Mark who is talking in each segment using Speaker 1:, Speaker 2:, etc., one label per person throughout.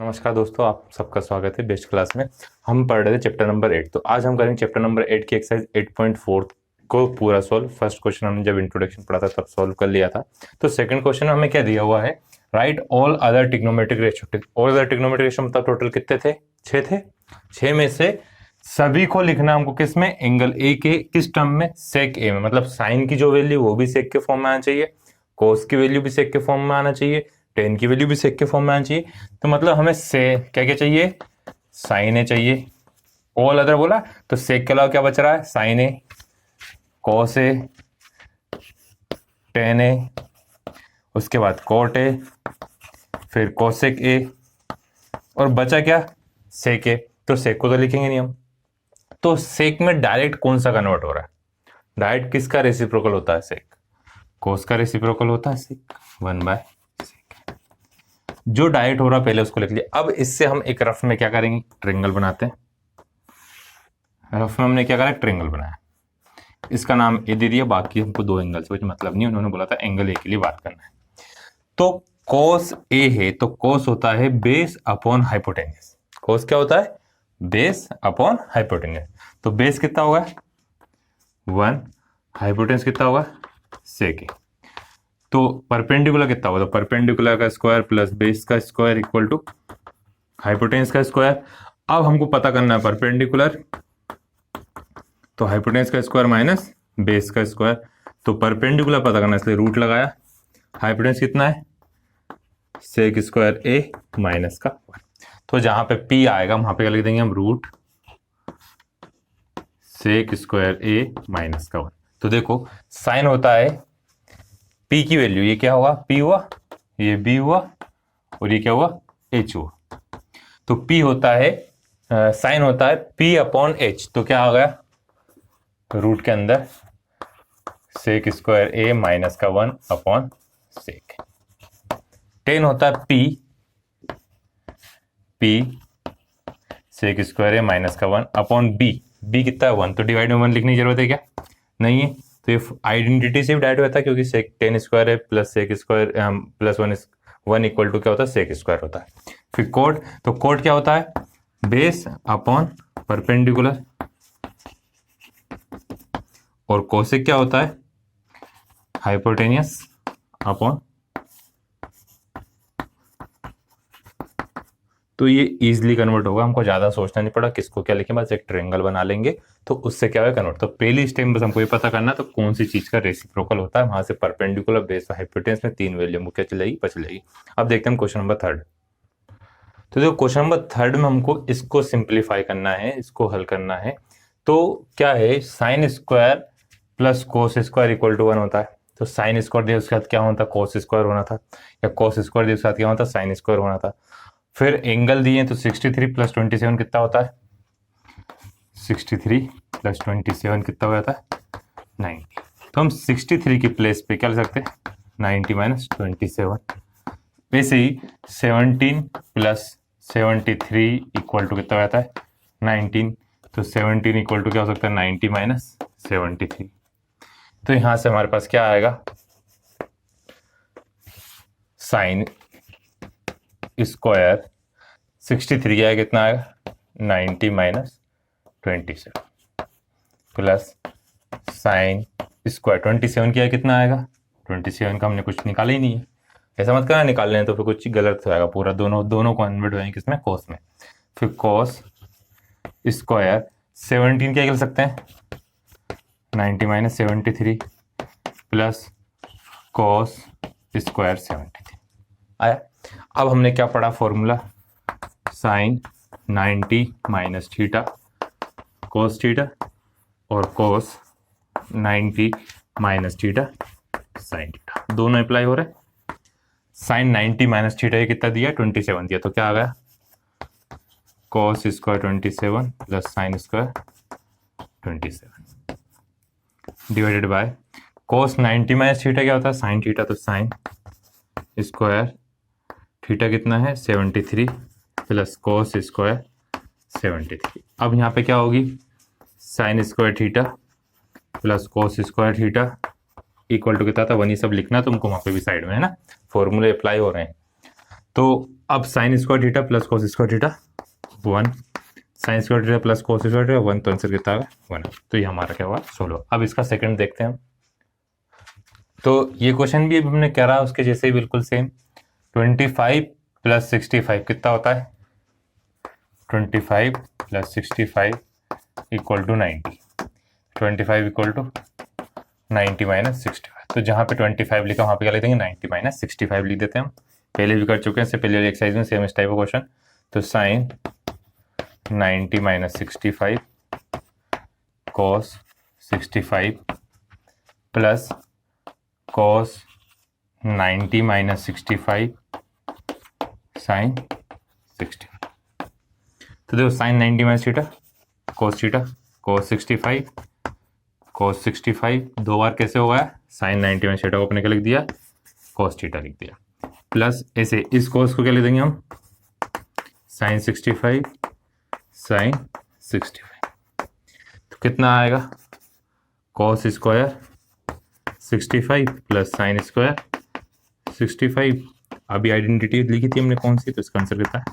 Speaker 1: नमस्कार दोस्तों, आप सबका स्वागत है बेस्ट क्लास में। हम पढ़ रहे थे चैप्टर नंबर 8। तो आज हम करेंगे चैप्टर नंबर 8 की एक्सरसाइज 8.4 को पूरा सॉल्व। फर्स्ट क्वेश्चन हमने जब इंट्रोडक्शन पढ़ा था तब सॉल्व कर लिया था। तो सेकंड क्वेश्चन में हमें क्या दिया हुआ है, right all other trigonometric ratio. All other trigonometric ratio मतलब टोटल कितने थे? 6 थे। 6 में से सभी को लिखना हमको किस में? एंगल ए के किस टर्म में? सेक ए में। मतलब साइन की जो वैल्यू वो भी सेक के फॉर्म में आना चाहिए, कोस की वैल्यू भी सेक के फॉर्म में आना चाहिए, टेन की वैल्यू भी सेक के फॉर्म में आनी चाहिए। तो मतलब हमें से क्या क्या चाहिए? साइन ए चाहिए। ऑल अदर बोला तो सेक के अलावा क्या बच रहा है? Sign A, cos A, ten ए, उसके बाद कॉट ए, फिर कोसेक ए, और बचा क्या? सेक ए। तो सेक को तो लिखेंगे नहीं हम। तो सेक में डायरेक्ट कौन सा कन्वर्ट हो रहा है? डायरेक्ट किसका रेसिप्रोकल होता है? सेक। कोस का रेसिप्रोकल होता है सेक, 1/। जो डायरेक्ट हो रहा पहले उसको लिख लिया। अब इससे हम एक रफ में क्या करेंगे? ट्रायंगल बनाते हैं। रफ में हमने क्या करा? ट्रायंगल बनाया। इसका नाम ए दे दिया, बाकी हमको दो एंगल से कुछ मतलब नहीं, उन्होंने बोला था एंगल ए के लिए बात करना है। तो कोस ए है तो कोस होता है बेस अपॉन हाइपोटेन्यूज। कोस क्या होता है? Base upon hypotenuse. तो बेस कितना होगा? 1। हाइपोटेन्यूज कितना होगा? सेक ए। तो परपेंडिकुलर कितना होगा? तो परपेंडिकुलर का स्क्वायर प्लस बेस का स्क्वायर इक्वल टू हाइपोटेन्यूज का स्क्वायर। अब हमको पता करना है परपेंडिकुलर, तो हाइपोटेन्यूज का स्क्वायर माइनस बेस का स्क्वायर। तो परपेंडिकुलर पता करना है इसलिए रूट लगाया। हाइपोटेन्यूज कितना है? सेक स्क्वायर ए माइनस का 1। तो जहां पे पी आएगा वहां पे क्या लिख देंगे हम? Root sec square a minus का 1। तो देखो साइन होता है पी की वैल्यू, ये क्या हुआ? पी हुआ, ये बी हुआ, और ये क्या हुआ? एच हुआ। तो पी होता है साइन होता है पी अपॉन एच। तो क्या आ गया? रूट के अंदर सेक स्क्वायर ए माइनस का 1 अपॉन सेक। टेन होता है P sec square a minus का 1 अपॉन बी। बी कितना है? 1। तो डिवाइड में 1 लिखने की जरूरत है क्या? नहीं है। तो ये आइडेंटिटी से भी डायरेक्ट होता है, क्योंकि सेक टेन स्क्वायर है plus sec square plus 1 equal to क्या होता है? सेक स्क्वायर होता है। फिर कोड, तो कोड क्या होता है? Base upon perpendicular. और कोसेक क्या होता है? Hypotenuse upon. तो ये इजीली कन्वर्ट होगा, हमको ज्यादा सोचना नहीं पड़ा किसको क्या लिखें, बस एक ट्रायंगल बना लेंगे तो उससे क्या होगा? कन्वर्ट। तो पहली स्टेप बस हमको ये पता करना तो कौन सी चीज का रेसिप्रोकल होता है, वहां से परपेंडिकुलर बेस और हाइपोटेन्यूज में 3 वैल्यू हमको क्या चलेगी? बच लेगी। अब देखते हैं क्वेश्चन नंबर 3। तो देखो क्वेश्चन नंबर 3 में हमको इसको सिंप्लीफाई करना है, इसको हल करना है। तो क्या है? Sine square plus cos square equal to 1 होता है। तो साइन स्क्वायर दिया उसके साथ क्या होता? कोस स्क्वायर होना था, या कोस स्क्वायर दिया उसके साथ क्या होता? साइन स्क्वायर होना था। फिर एंगल दिए तो 63 प्लस 27 कितना होता है? 63 प्लस 27 कितना हो जाता है? 90। तो हम 63 की प्लेस पे क्या लिख सकते हैं? 90 माइनस 27। वैसे ही 17 प्लस 73 इक्वल टू कितना हो जाता है? 19। तो 17 इक्वल टू क्या हो सकता है? 90 माइनस 73। तो यहां से हमारे पास क्या आएगा? साइन स्क्वायर 63 क्या है? कितना आएगा? 90 माइनस 27 प्लस साइन स्क्वायर 27 क्या है? कितना आएगा? 27 का हमने कुछ निकाला ही नहीं है। ऐसा मत करना, निकाल लें तो फिर कुछ गलत हो जाएगा। पूरा दोनों कन्वर्ट हो जाएंगे किसमें? कोस में। फिर कोस स्क्वायर 17 क्या कर सकते हैं? 90 माइनस 73 प्लस कोस स्क्वायर 73 आया। अब हमने क्या पढ़ा? Formula sine 90 minus theta cos theta, और कोस 90 माइनस थीटा साइन थीटा, दोनों अप्लाई हो रहे हैं। साइन 90 माइनस थीटा ये कितना दिया? 27 दिया। तो क्या आ गया? Cos square 27 plus sine square 27 divided by cos 90 minus theta क्या होता है? Sine theta. तो साइन स्क्वायर थीटा कितना है? 73 प्लस कोस स्क्वायर 73। अब यहाँ पे क्या होगी? Sine square theta plus cos square theta equal to कितना था? 1 ही सब लिखना तुमको वहां पे भी साइड में, है ना? फॉर्मूले अप्लाई हो रहे हैं। तो अब sign square theta plus cos square theta 1, sign square theta plus cos square theta 1, तो आंसर कितना होगा 1। तो ये हमारा क्या हुआ 16। अब इसका सेकंड देखते हैं हम। तो ये क्वेश्चन भी हमने करा उसके जैसे ही बिल्कुल सेम। 25 प्लस 65 कितना होता है? 25 plus 65 equal to 90। 25 equal to 90 minus 65। तो जहाँ पे 25 लिखा वहाँ पे क्या लिख देंगे 90 माइनस 65 लिख देते हैं हम। पहले भी कर चुके हैं, इससे पहले वाली एक्सरसाइज में सेम इस टाइप का क्वेश्चन। तो sine 90 minus 65 cos 65 plus cos 90 minus 65 sine 60। तो देखो sine 90 minus theta cos 65 cos 65 दो बार कैसे हो गया? साइन 90 माइनस थीटा को अपने क्या लिख दिया? कॉस थीटा लिख दिया। प्लस ऐसे इस कॉस को क्या लिख देंगे हम? Sine 65 sine 65। तो कितना आएगा? Cos square 65 plus sine square 65। अभी आइडेंटिटी लिखी थी हमने कौन सी, तो इसका आंसर कितना है?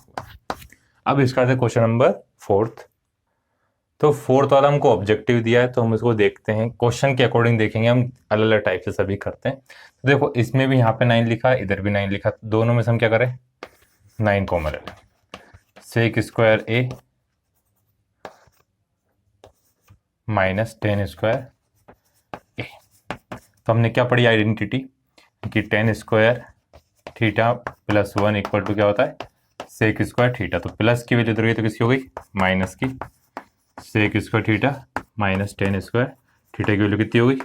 Speaker 1: अब इसका था क्वेश्चन नंबर 4। तो 4 वाला हमको ऑब्जेक्टिव दिया है, तो हम इसको देखते हैं क्वेश्चन के अकॉर्डिंग देखेंगे। हम अलग अलग टाइप से सभी करते हैं। तो देखो इसमें भी यहाँ पे 9 लिखा है, इधर भी 9 लिखा, दोनों में से हम क्या करें 9 कॉमन ले लें। Sec square a minus 10 square a. तो हमने क्या पढ़ी आइडेंटिटी कि 10 square theta plus 1 equal to क्या होता है? Sec square theta. तो प्लस की वैल्यू इधर गई तो किसकी हो गई? माइनस की। Sec square theta minus 10 square theta की वैल्यू कितनी हो गई?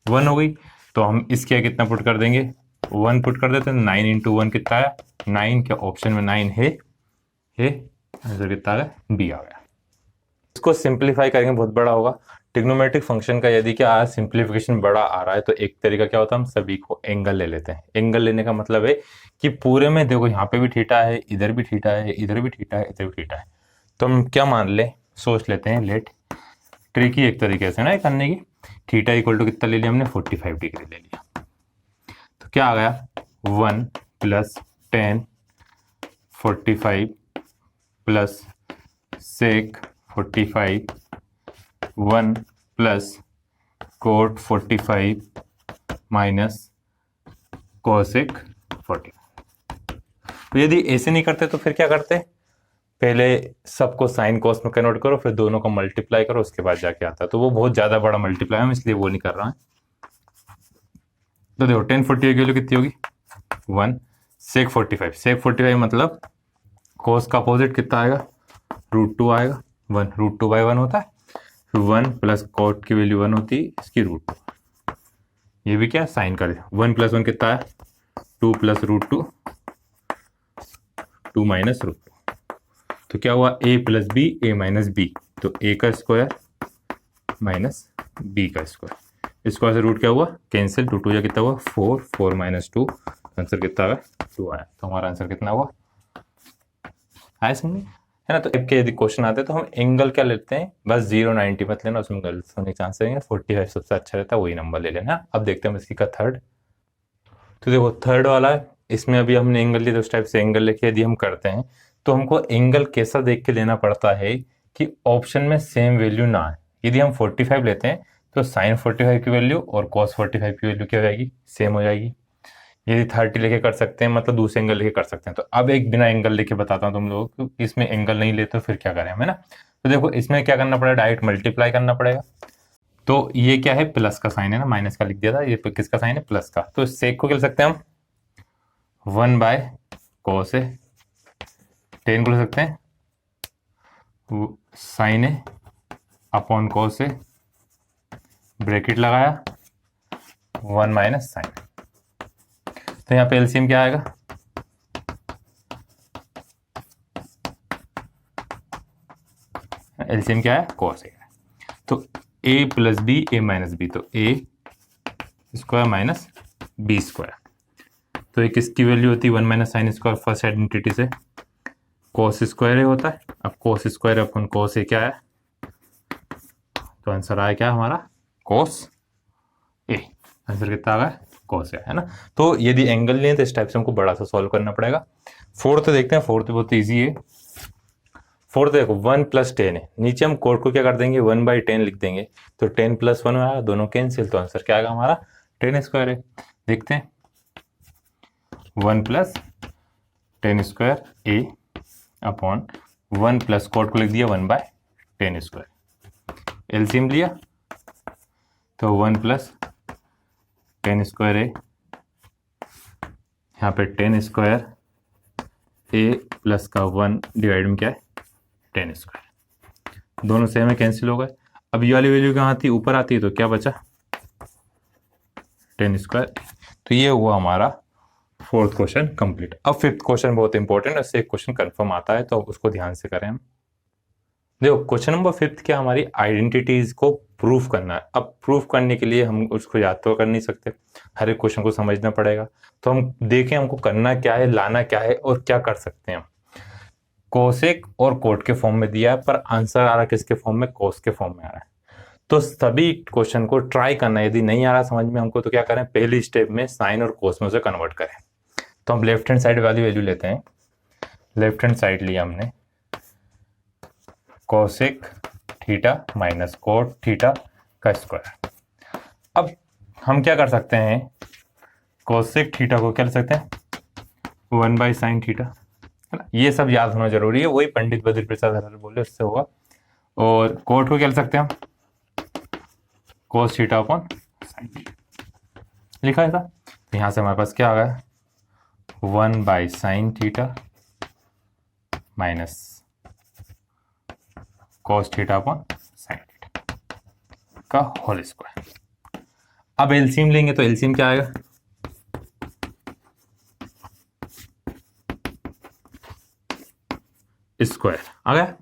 Speaker 1: 1 हो गई। तो हम इसके कितना पुट कर देंगे? 1 पुट कर देते हैं। 9 इंटू 1 कितना आया? 9। क्या ऑप्शन में 9 है? आंसर कितना आ गया? बी आ गया। इसको सिंप्लीफाई करेंगे, बहुत बड़ा होगा। ट्रिग्नोमेट्रिक फंक्शन का यदि क्या सिंप्लीफिकेशन बड़ा आ रहा है तो एक तरीका क्या होता है, हम सभी को एंगल ले लेते हैं। एंगल लेने का मतलब है कि पूरे में देखो यहाँ पे भी थीटा है, इधर भी थीटा है, इधर भी थीटा है, इधर भी थीटा है। तो हम क्या मान ले, सोच लेते हैं। लेट ट्रिकी एक तरीके से ना करने की। थीटा इक्वल टू कितना ले लिया हमने? 45 डिग्री ले लिया। तो क्या आ गया? 1 plus 10 45 plus sec 45 1 plus cot 45 minus cosec 45। तो यदि ऐसे नहीं करते तो फिर क्या करते? पहले सबको साइन कोस में कन्वर्ट करो, फिर दोनों को मल्टीप्लाई करो, उसके बाद जाके आता है। तो वो बहुत ज्यादा बड़ा मल्टीप्लाई है, इसलिए वो नहीं कर रहा है। तो देखो 10 45 की वैल्यू कितनी होगी? 1 सेक 45। सेक 45 मतलब कोस का अपोजिट कितना आएगा? √2 आएगा। 1 √2 बाई 1 होता है। 1 प्लस कोट की वैल्यू 1 होती है, इसकी √2। ये भी क्या साइन का 1 प्लस 1 कितना है? 2 प्लस √2 2 माइनस √2। तो क्या हुआ? a plus b a minus B. तो a का स्क्वायर माइनस b का स्क्वायर। स्क्वायर से रूट क्या हुआ? कैंसिल। 2 2 या कितना हुआ? 4 4 माइनस 2। आंसर कितना आया? 2 आया। तो हमारा आंसर कितना हुआ? आया समझ है ना? तो टाइप के यदि क्वेश्चन आते हैं तो हम एंगल क्या लेते हैं? बस 0 90 मत लेना, उसमें गलत होने के चांस रहेंगे। 45 सबसे अच्छा रहता है, वही नंबर ले लेना। अब देखते हैं इसी का थर्ड। तो देखो थर्ड वाला है, इसमें अभी हमने एंगल लिया, तो उस टाइप से एंगल लेके यदि हम करते हैं तो हमको एंगल कैसा देख के लेना पड़ता है कि ऑप्शन में सेम वैल्यू ना आए। यदि हम 45 लेते हैं तो साइन 45 की वैल्यू और कॉस 45 की वैल्यू क्या हो जाएगी? सेम हो जाएगी। यदि 30 लेके कर सकते हैं, मतलब दूसरे एंगल लेके कर सकते हैं। तो अब एक बिना एंगल लेके बताता हूँ तुम लोगों को, इसमें एंगल नहीं लेते तो फिर क्या करें हमें ना। तो देखो इसमें क्या करना पड़ेगा? डायरेक्ट मल्टीप्लाई करना पड़ेगा। तो ये क्या है? प्लस का साइन है ना, माइनस का लिख दिया था। ये किसका साइन है? प्लस का। तो सेक को क्या लिख सकते हैं हम? 1 बाय कॉस है। 10 को लिख सकते हैं साइन है अपॉन कॉस है, ब्रैकेट लगाया 1 माइनस साइन। तो यहाँ पे एलसीएम क्या आएगा? एलसीएम क्या है? कॉस है। तो a plus b a minus B, तो a square minus b square. तो एक इसकी वैल्यू होती है 1 minus sine square first identity से। कॉस स्क्वायर है होता है। अब कॉस स्क्वायर अपन कॉस ए क्या है? तो आंसर आया क्या हमारा? Cos A. आंसर कितना आ गया? कॉस है ना। तो यदि एंगल नहीं है तो इस टाइप से हमको बड़ा सा सॉल्व करना पड़ेगा। फोर्थ देखते हैं, फोर्थ बहुत ईजी है। फोर्थ देखो 1 + 10 है, नीचे हम कोड को क्या कर देंगे 1/10 लिख देंगे, तो 10 + 1 आया, दोनों कैंसिल, तो आंसर क्या आएगा हमारा 10² है। देखते हैं 1 + 10² a अपॉन 1 प्लस कोड को लिख दिया 1/10²। एलसीएम लिया तो 1 + 10² a, यहाँ पे 10² a प्लस का 1 डिवाइड में क्या है 10², दोनों सेम है कैंसिल हो गए। अब ये वाली वैल्यू कहाँ आती है, ऊपर आती है, तो क्या बचा 10²। तो ये हुआ हमारा फोर्थ क्वेश्चन कंप्लीट। अब फिफ्थ क्वेश्चन बहुत इंपॉर्टेंट है, उससे एक क्वेश्चन कंफर्म आता है, तो उसको ध्यान से करें हम। देखो क्वेश्चन नंबर फिफ्थ क्या, हमारी आइडेंटिटीज को प्रूफ करना है। अब प्रूफ करने के लिए हम उसको याद तो कर नहीं सकते, हर एक क्वेश्चन को समझना पड़ेगा। तो हम देखें हमको करना क्या है, लाना क्या है और क्या कर सकते हैं। कोसेक और कोट के फॉर्म में दिया है, पर आंसर आ रहा किसके फॉर्म में, कोस के फॉर्म में आ रहा है। तो सभी क्वेश्चन को ट्राई करना, यदि नहीं आ रहा समझ में हमको, तो क्या करें, पहली स्टेप में साइन और कोस में उसे कन्वर्ट करें। तो हम लेफ्ट हैंड साइड वाली वैल्यू लेते हैं, लेफ्ट हैंड साइड लिया हमने cosec theta minus cot theta का स्क्वायर। अब हम क्या कर सकते हैं, कोसेक थीटा को क्या लिख सकते हैं 1/sin थीटा, है ना। ये सब याद होना जरूरी है, वही पंडित बद्री प्रसाद हर बोले उससे होगा। और कोट को क्या लिख सकते हैं हम cos theta upon sine theta, लिखा है था। तो यहाँ से हमारे पास क्या आ गया 1/sin theta minus cos theta upon sine theta का होल स्क्वायर। अब एलसीएम लेंगे तो एलसीएम क्या आएगा स्क्वायर आ गया।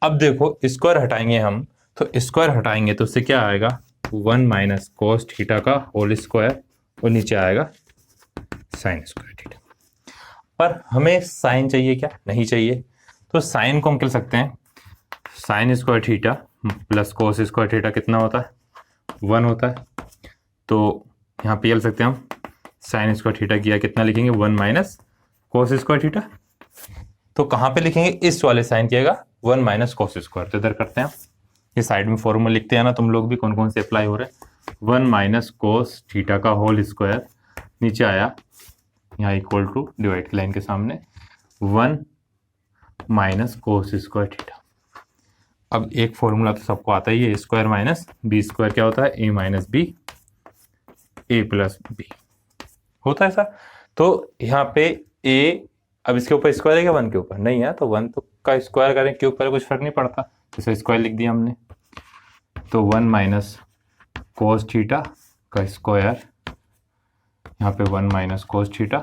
Speaker 1: अब देखो स्क्वायर हटाएंगे हम, तो स्क्वायर हटाएंगे तो उससे क्या आएगा 1 - cos थीटा का होल स्क्वायर, और नीचे आएगा साइन स्क्वायर थीटा। पर हमें साइन चाहिए क्या, नहीं चाहिए। तो साइन को हम कह सकते हैं sign square theta plus cos square theta कितना होता है 1 होता है। तो यहाँ पे लिख सकते हैं हम साइन स्क्वायर थीटा किया कितना लिखेंगे 1 - कोस स्क्वायर थीटा। तो कहाँ पे लिखेंगे, इस वाले साइन किएगा 1 - कोस स्क्वायर। तो इधर करते हैं ये साइड में फॉर्मूला लिखते हैं ना, तुम लोग भी कौन कौन से अप्लाई हो रहे हैं 1 - कोस थीटा का होल स्क्वायर, नीचे आया यहाँ इक्वल टू डिवाइड की लाइन के सामने 1 - कोस स्क्वायर थीटा। अब एक फॉर्मूला तो सबको आता ही है, स्क्वायर माइनस बी स्क्वायर क्या होता है ए माइनस बी, ए प्लस बी होता है ऐसा। तो यहाँ पे ए, अब इसके ऊपर स्क्वायर है क्या 1 के ऊपर, नहीं है, तो 1 तो का स्क्वायर करें के ऊपर कुछ फर्क नहीं पड़ता, जैसे स्क्वायर लिख दिया हमने। तो 1 - कोस थीटा का स्क्वायर, यहाँ पे 1 - कोस थीटा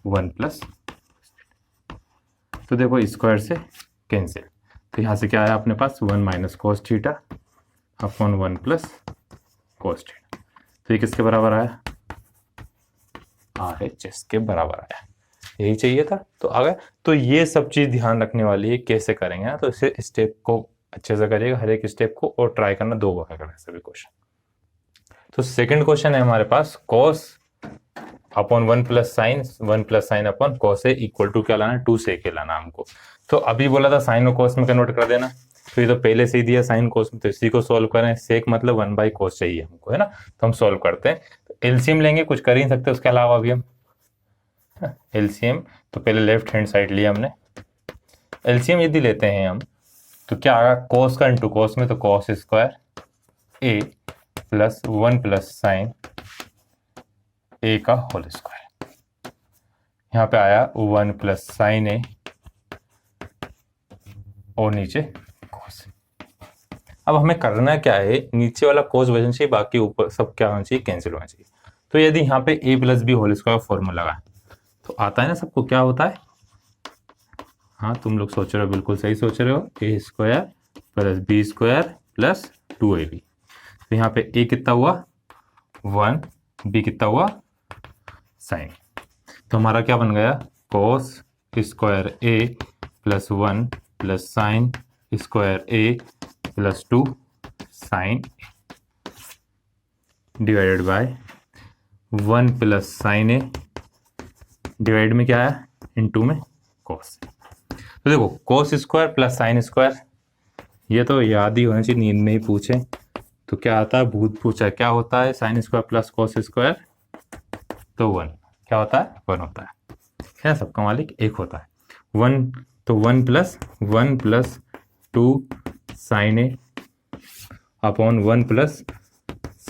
Speaker 1: 1 प्लस, तो देखो स्क्वायर से कैंसिल, तो यहाँ से क्या आया अपने पास 1 - cos theta upon 1 plus cos theta. तो ये किसके बराबर आया RHS के बराबर आया, यही चाहिए था तो आ गया। तो ये सब चीज़ ध्यान रखने वाली है, कैसे करेंगे ना, तो इसे स्टेप को अच्छे से करिएगा हर एक स्टेप को, और ट्राई करना 2 बार करना सभी क्वेश्चन। तो सेकंड क्वेश्चन है हमारे पास cos upon 1 + sine, 1 + sine upon cos है इक्वल टू क्या लाना 2 sec लाना हमको। तो अभी बोला था साइन और cos में कन्वर्ट कर देना, तो ये तो पहले से ही दिया साइन cos में, तो इसी को सॉल्व करें, सेक मतलब 1/cos चाहिए हमको, है ना। तो हम सॉल्व करते हैं, तो एलसीएम लेंगे, कुछ कर ही नहीं सकते उसके अलावा अभी हम एलसीएम। तो पहले लेफ्ट हैंड साइड लिया हमने, एलसीएम यदि लेते हैं हम तो क्या आएगा cos का इंटू cos में, तो cos square a plus 1 + sine a का होल स्क्वायर, यहाँ पे आया 1 + साइन a और नीचे cos। अब हमें करना क्या है, नीचे वाला cos बचना चाहिए, बाकी ऊपर सब क्या होना चाहिए कैंसिल होना चाहिए। तो यदि यहाँ पे a + b whole square formula लगाए तो आता है ना सबको, क्या होता है, हाँ तुम लोग सोच रहे हो, बिल्कुल सही सोच रहे हो, a square plus B square plus 2ab। तो यहाँ पे a कितना हुआ 1, b कितना हुआ साइन, तो हमारा क्या बन गया cos square a plus 1 plus sine square a plus 2 sine divided by 1 plus sine a divide में क्या आया, इनटू में कॉस। तो देखो cos square plus sine square, ये तो याद ही होना चाहिए, नींद में ही पूछे तो क्या आता है, भूत पूछा क्या होता है sine square plus cos square, तो 1 क्या होता है, 1 होता है, सबका मालिक एक होता है 1। तो 1 प्लस 2 साइन ए अपॉन 1 प्लस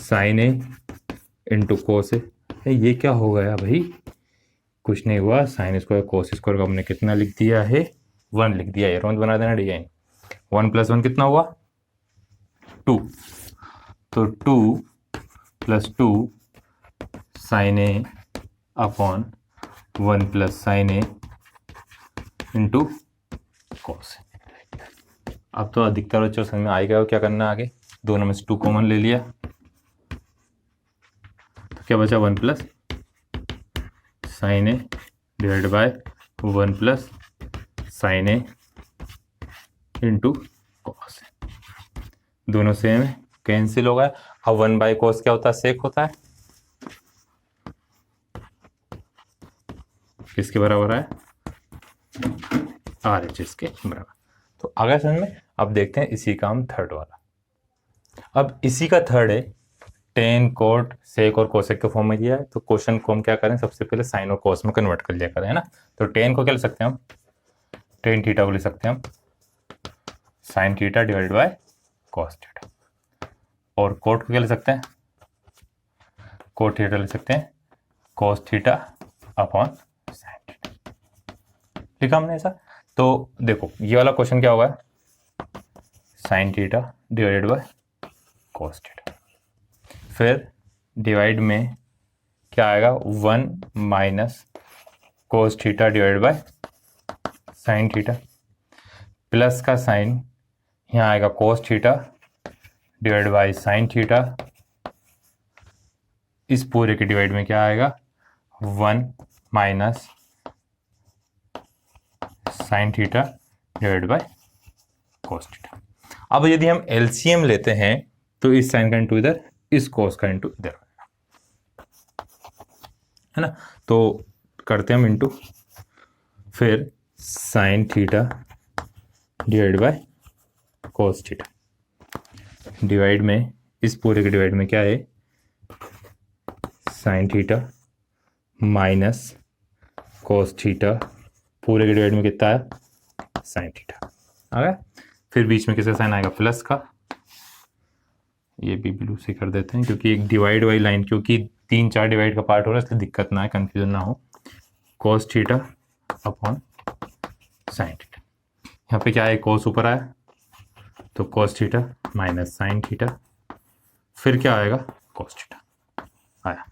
Speaker 1: साइन ए इंटू कोस ए। ये क्या हो गया भाई, कुछ नहीं हुआ, साइन स्क्वायर कोस स्क्वायर का हमने कितना लिख दिया है, 1 लिख दिया है, रोज बना देना डिजाइन। 1 प्लस 1 कितना हुआ, 2, तो 2 प्लस 2 साइन ए अपॉन 1 प्लस साइन ए इंटू कॉस। अब तो अधिकतर बच्चों समझ में आ गया हो क्या करना आगे, दोनों में से 2 कॉमन ले लिया तो क्या बचा, 1 plus sine a divide by 1 plus sine A into cos. दोनों सेम है, कैंसिल हो गया। अब 1 बाय कॉस क्या होता है, सेक होता है, किसके बराबर है, आर एच एस के बराबर। तो आगे समझ में। अब देखते हैं इसी का हम थर्ड वाला। अब इसी का थर्ड है टेन कोट सेक और कोसेक के फॉर्म में दिया है, तो क्वेश्चन को हम क्या करें, सबसे पहले साइन और कोस में कन्वर्ट कर लिया करें, है ना। तो टेन को क्या ले सकते हैं हम, टेन थीटा को ले सकते हैं हम sine theta divide by cos theta, और कोट को क्या ले सकते हैं, कोट थीटा ले सकते हैं cos theta upon sine theta, लिखा हमने ऐसा। तो देखो ये वाला क्वेश्चन क्या होगा, sine theta divided by cos theta, फिर डिवाइड में क्या आएगा, 1 minus cos theta divide by sine theta, plus का साइन यहाँ आएगा cos theta divide by sine theta, इस पूरे के डिवाइड में क्या आएगा, 1 minus sine theta divide by cos theta. अब यदि हम एलसीएम लेते हैं तो इस साइन का इंटू इधर, इस कोस का इंटू इधर, है ना। तो करते हैं हम इंटू, फिर sine theta divide by cos theta, divide में इस पूरे के डिवाइड में क्या है, sign theta minus cos theta, पूरे के डिवाइड में कितना है, साइन थीटा आ गया। फिर बीच में किसका साइन आएगा, प्लस का, ये भी ब्लू से कर देते हैं क्योंकि एक डिवाइड वाली लाइन, क्योंकि 3-4 डिवाइड का पार्ट हो रहा है इसलिए दिक्कत ना है, कंफ्यूजन ना हो। Cos theta upon sine theta, यहाँ पे क्या है, कोस ऊपर आया तो cos theta minus sine theta, फिर क्या आएगा, कोस थीटा आया।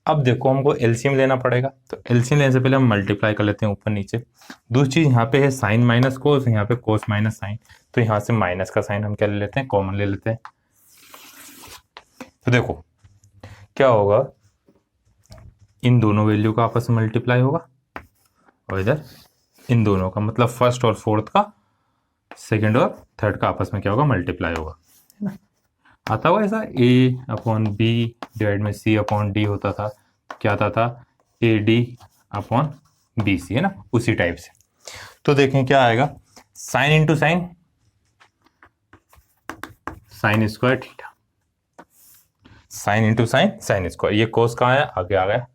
Speaker 1: अब देखो हमको एलसीएम लेना पड़ेगा, तो एलसीएम लेने से पहले हम मल्टीप्लाई कर लेते हैं ऊपर नीचे। दूसरी चीज यहाँ पे है साइन माइनस कोस, यहाँ पे कोस माइनस साइन, तो यहाँ से माइनस का साइन हम क्या ले लेते हैं, कॉमन ले लेते हैं। तो देखो क्या होगा, इन दोनों वैल्यू का आपस में मल्टीप्लाई होगा, और इधर इन दोनों का, मतलब फर्स्ट और फोर्थ का, सेकंड और थर्ड का आपस में क्या होगा, मल्टीप्लाई होगा, है ना। आता हुआ ऐसा ए अपॉन बी डिवाइड में सी अपॉन डी होता था, क्या आता था, a d upon b c, है ना, उसी टाइप से। तो देखें क्या आएगा, sine into sine, sine square theta, sine into sine, sine square, ये कोस कहाँ है, आगे आ गया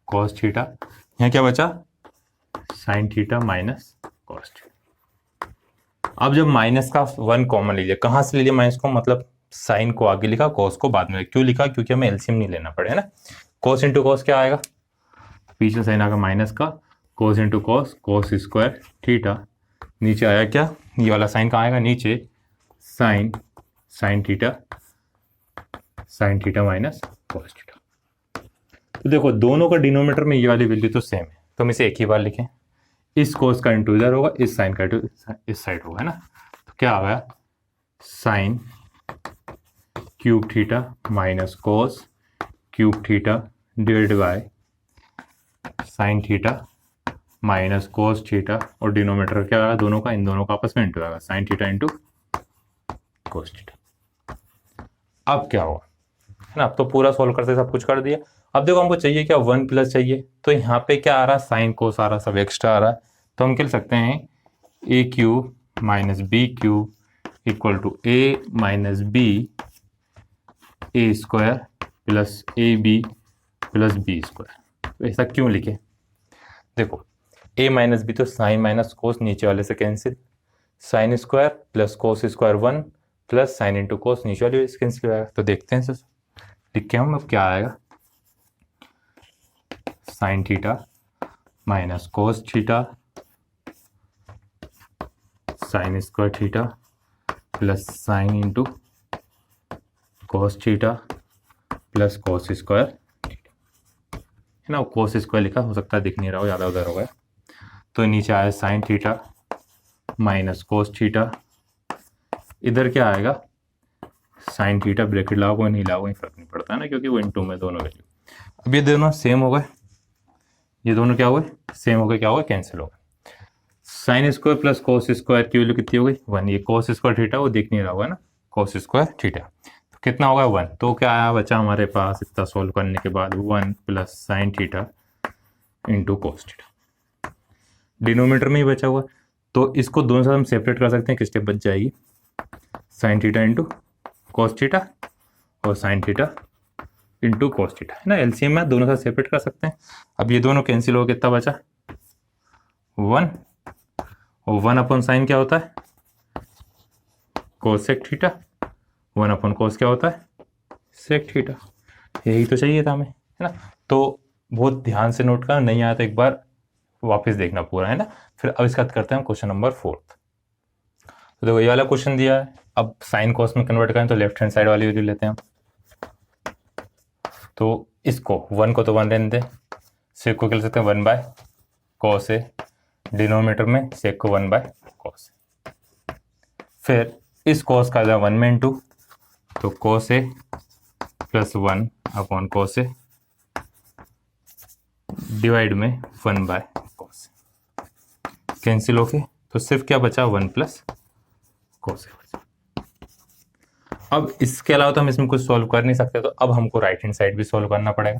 Speaker 1: कोस थीटा, यहाँ क्या बचा, sign theta minus cos theta. अब जब माइनस का 1 कॉमन लीजिए, कहाँ से लीजिए माइनस को, मतलब साइन को आगे लिखा, कोस को बाद में, क्यों लिखा, क्योंकि हमें एलसीएम नहीं लेना पड़े, है ना। कोस इंटू कोस क्या आएगा, पीछे साइन आएगा माइनस का, cos into cos, cos square theta, नीचे आया क्या, ये वाला साइन कहाँ आएगा, नीचे sine, sine theta, sine theta minus cos theta. तो देखो दोनों का डिनोमिनेटर में ये वाली वैल्यू तो सेम है, तो हम इसे एक ही बार लिखें, इस कोस का इंटू इधर होगा, इस साइन का इंटू इस साइड होगा, है ना। तो क्या आ गया, sine cube theta minus cos cube theta divide by sine theta minus cos theta, और डिनोमिनेटर क्या आएगा, दोनों का, इन दोनों का आपस में इंटू आएगा, sign theta into cos theta. अब क्या होगा, ना। अब तो पूरा सोल्व करते सब कुछ कर दिया। अब देखो हमको चाहिए क्या, 1 प्लस चाहिए, तो यहाँ पे क्या आ रहा है, साइन कोस आ रहा है, सब एक्स्ट्रा आ रहा है, तो हम कह सकते हैं A cube minus B cube equal to A minus B A square plus A B plus B square. ऐसा क्यों लिखे, देखो a माइनस बी तो साइन माइनस कोस नीचे वाले से cancel, sine square plus cos square 1 plus sine into cos नीचे वाले से कैंसिल हो जाएगा। तो देखते हैं सर लिख के हम अब क्या आएगा, sign theta minus cos theta sine square theta plus sine into cos theta plus cos square theta, है ना। कोस स्क्वायर लिखा, हो सकता है दिख नहीं रहा हो, ज़्यादा उधर हो गया। तो नीचे आया sign theta minus cos theta, इधर क्या आएगा, साइन थीटा ब्रैकेट लगाओ नहीं लगाओ फर्क नहीं पड़ता है ना, क्योंकि वो इनटू में दोनों वैल्यू। अब ये दोनों सेम हो गए, ये दोनों क्या हुए, सेम हो गए, क्या हुआ, कैंसिल हो गए। Sign square plus cos square की वैल्यू कितनी हो गई, 1। ये कोस स्क्वायर थीटा वो दिख नहीं रहा होगा ना, कोस स्क्वायर थीटा, तो कितना होगा 1। तो क्या आया बचा हमारे पास इतना सोल्व करने के बाद, 1 plus sign theta into cos theta, denominator में ही बचा हुआ। तो इसको दोनों साथ हम सेपरेट कर सकते हैं, किस स्टेप बच जाएगी, sine theta into cos theta और sine theta into cos theta, है ना। एलसीएम में दोनों साथ सेपरेट कर सकते हैं। अब ये दोनों कैंसिल हो, कितना बचा 1, और 1 अपॉन साइन क्या होता है, कोसेक थीटा, 1 अपॉन कोस क्या होता है, सेक थीटा। यही तो चाहिए था हमें, है ना। तो बहुत ध्यान से नोट करना, नहीं आया तो एक बार वापस देखना पूरा, है ना। फिर अब इसका करते हैं क्वेश्चन नंबर 4। तो देखो ये वाला क्वेश्चन दिया है, अब साइन कोस में कन्वर्ट करें तो लेफ्ट हैंड साइड वाली वैल्यू लेते हैं हम। तो इसको 1 को तो 1 रहने दें, सेक को क्या ले सकते हैं 1 बाय कॉस ए, डिनोमीटर में सेक को 1 बाय कॉस ए। फिर इस कॉस का जाए 1 में इंटू, तो cos A plus 1 upon cos A divide में 1 बाय कॉस ए, कैंसिल होके तो सिर्फ क्या बचा 1 प्लस कॉस ए। अब इसके अलावा तो हम इसमें कुछ सॉल्व कर नहीं सकते, तो अब हमको राइट हैंड साइड भी सॉल्व करना पड़ेगा,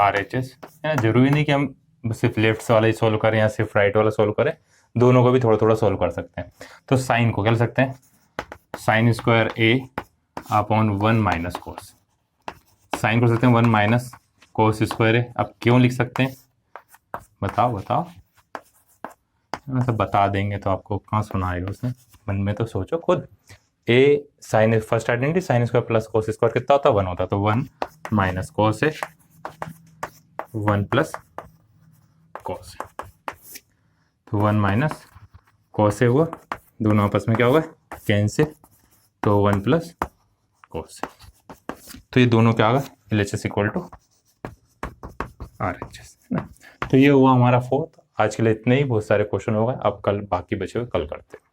Speaker 1: RHS, है ना। जरूरी नहीं कि हम सिर्फ लेफ्ट वाला ही सॉल्व करें या सिर्फ राइट वाला सॉल्व करें, दोनों को भी थोड़ा थोड़ा सॉल्व कर सकते हैं। तो साइन को क्या लिख सकते हैं, साइन स्क्वायर ए अपॉन 1 माइनस कोस, साइन को सकते हैं 1 माइनस कोस स्क्वायर ए। अब क्यों लिख सकते हैं, बताओ बताओ, मतलब बता देंगे तो आपको कहाँ सुनाएगा उसने, मन में तो सोचो खुद। A sine, first identity sine square plus cos square कितना होता है 1 होता है, तो 1 माइनस कोस ए 1 प्लस कोस ए, तो 1 माइनस कोस ए हुआ, दोनों आपस में क्या होगा कैंसिल, तो 1 प्लस कोस ए। तो ये दोनों क्या होगा LHS इक्वल टू RHS, है ना। तो ये हुआ हमारा 4th। आज के लिए इतने ही, बहुत सारे क्वेश्चन हो गए, अब कल बाकी बचे हुए कल करते हैं।